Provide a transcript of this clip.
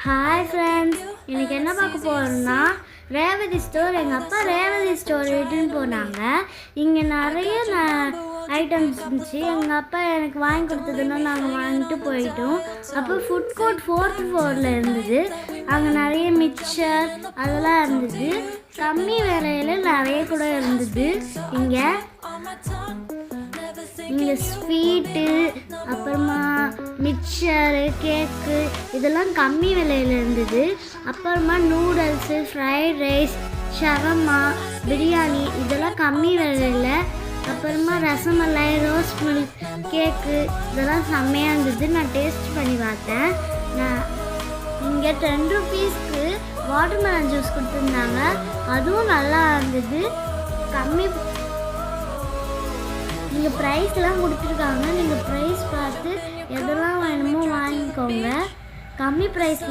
Hi friends, இன்றைக்கி என்ன பார்க்க போகிறோம்னா ரேவதி ஸ்டோர். எங்கள் அப்பா ரேவதி ஸ்டோர் இட்டுன்னு போனாங்க. இங்கே நிறைய ஐட்டம்ஸ் இருந்துச்சு. எங்கள் அப்பா எனக்கு வாங்கி கொடுத்ததுன்னா நாங்கள் வாங்கிட்டு போயிட்டோம். அப்போ ஃபுட் கோர்ட் 4th ஃப்ளோரில் இருந்தது. அங்கே நிறைய மிக்சர் அதெல்லாம் இருந்தது. கம்மி விலையில் நிறைய கூட இருந்தது. இங்கே ஸ்வீட்டு, அப்புறமா மிக்சரு, கேக்கு இதெல்லாம் கம்மி விலையில் இருந்தது. அப்புறமா noodles, fried rice, shawarma, biryani இதெல்லாம் கம்மி விலையில். அப்புறமா ரசமலாய், ரோஸ் மில்க் கேக்கு இதெல்லாம் செம்மையாக இருந்தது. நான் டேஸ்ட் பண்ணி பார்த்தேன். இங்கே 10 ரூபீஸ்க்கு வாட்டர்மெலன் ஜூஸ் கொடுத்துருந்தாங்க. அதுவும் நல்லா இருந்தது. நீங்கள் ப்ரைஸ்லாம் கொடுத்துருக்காங்க. நீங்கள் ப்ரைஸ் பார்த்து எதெல்லாம் வேணுமோ வாங்கிக்கோங்க. கம்மி ப்ரைஸில்